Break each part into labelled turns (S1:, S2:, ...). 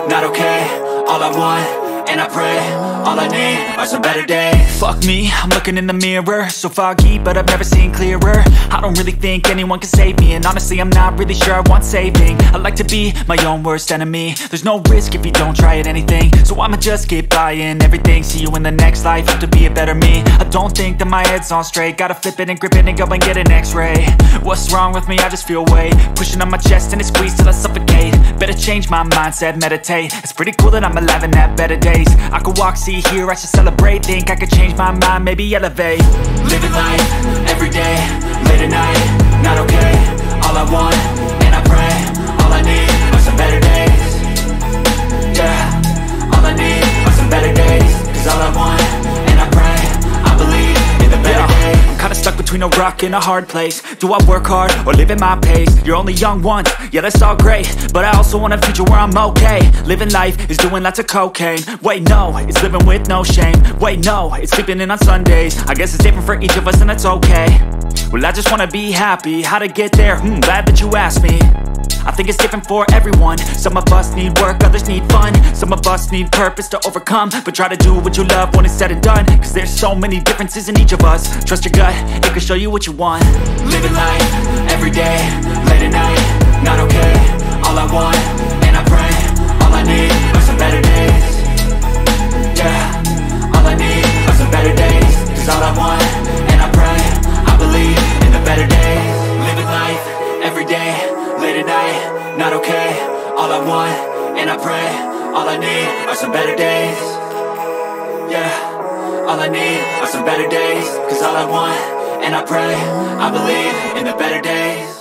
S1: not okay. All I want, and I pray, all I need are some better days. Fuck me, I'm looking in the mirror, so foggy, but I've never seen clearer. I don't really think anyone can save me, and honestly I'm not really sure I want saving. I like to be my own worst enemy. There's no risk if you don't try at anything, so I'ma just keep buying everything. See you in the next life, have to be a better me. I don't think that my head's on straight, gotta flip it and grip it and go and get an x-ray. What's wrong with me? I just feel weight pushing on my chest and it squeezes till I suffocate. Better change my mindset, meditate. It's pretty cool that I'm alive and have better days. I could walk, see, hear, I should celebrate. Think I could change my mind, maybe elevate. Living life, every day, late at night, not okay. All I want, and I pray, all I need are some better days. Yeah, all I need are some better days. Cause all I want, and I pray, I believe in the better days. I'm kinda stuck between a rock and a hard place. Do I work hard or live at my pace? You're only young once, yeah that's all great, but I also want a future where I'm okay. Living life is doing lots of cocaine. Wait no, it's living with no shame. Wait no, it's sleeping in on Sundays. I guess it's different for each of us and that's okay. Well I just wanna be happy, how to get there? Glad that you asked me. I think it's different for everyone. Some of us need work, others need fun. Some of us need purpose to overcome. But try to do what you love when it's said and done. Cause there's so many differences in each of us. Trust your gut, it can show you what you want. Living life, every day, late at night, not okay. All I want, and I pray, all I need are some better days. Yeah, all I need are some better days. Cause all I want, and I pray, I believe in the better days. Living life, every day, late at night, not okay. All I want, and I pray, all I need are some better days. Yeah, all I need are some better days. Cause all I want, and I pray, I believe in the better days.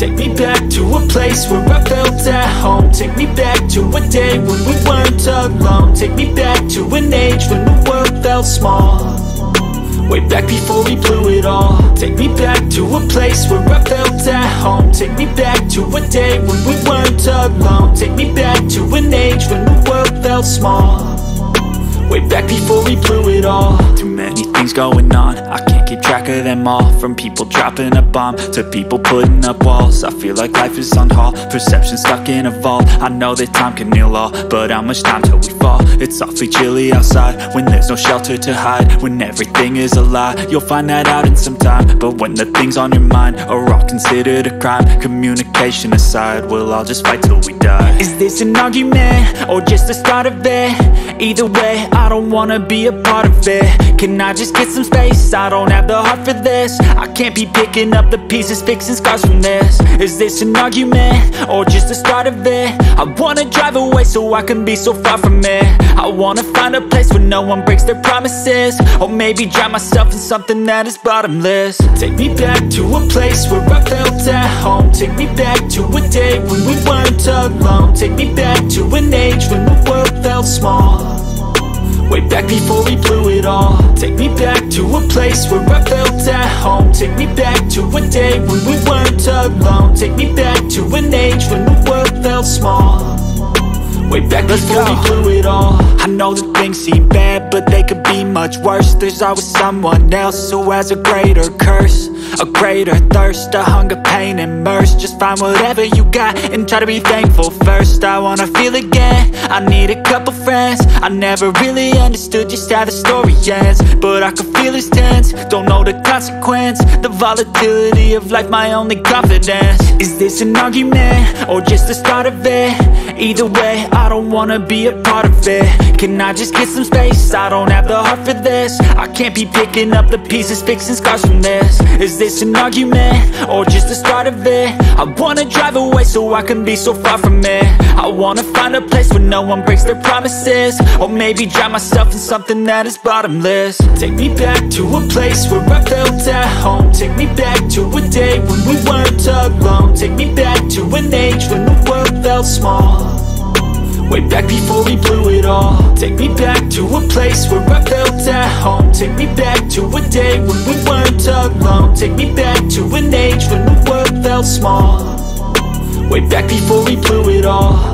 S1: Take me back to a place where I felt at home. Take me back to a day when we weren't alone. Take me back to an age when the world felt small, way back before we blew it all. Take me back to a place where I felt at home. Take me back to a day when we weren't alone. Take me back to an age when the world felt small, way back before we blew it all. Too many things going on, I can't keep track of them all. From people dropping a bomb to people putting up walls. I feel like life is on hold, perception stuck in a vault. I know that time can heal all, but how much time till we fall? It's awfully chilly outside when there's no shelter to hide. When everything is a lie, you'll find that out in some time. But when the things on your mind are all considered a crime, communication aside, we'll all just fight till we die. Is this an argument or just the start of it? Either way, I don't wanna be a part of it. Can I just get some space? I don't have the heart for this. I can't be picking up the pieces, fixing scars from this. Is this an argument or just the start of it? I wanna drive away so I can be so far from it. I wanna find a place where no one breaks their promises, or maybe drown myself in something that is bottomless. Take me back to a place where I felt at home. Take me back to a day when we weren't alone. Take me back to an age when the world felt small, way back before we blew it all. Take me back to a place where I felt at home. Take me back to a day when we weren't alone. Take me back to an age when the world felt small, way back before we blew it all. I know that things seem bad, but they could be much worse. There's always someone else who has a greater curse, a greater thirst, a hunger, pain, and mercy. Just find whatever you got and try to be thankful first. I wanna feel again, I need a couple friends. I never really understood just how the story ends, but I can feel it's tense, don't know the consequence. The volatility of life, my only confidence. Is this an argument or just the start of it? Either way, I don't wanna be a part of it. Can I just get some space? I don't have the heart for this. I can't be picking up the pieces, fixing scars from this. Is this an argument or just the start of it? I wanna drive away so I can be so far from it. I wanna find a place where no one breaks their promises, or maybe drown myself in something that is bottomless. Take me back to a place where I felt at home. Take me back to a day when we weren't alone. Take me back to an age when the world felt small, way back before we blew it all. Take me back to a place where I felt at home. Take me back to a day when we weren't alone. Take me back to an age when the world felt small, way back before we blew it all.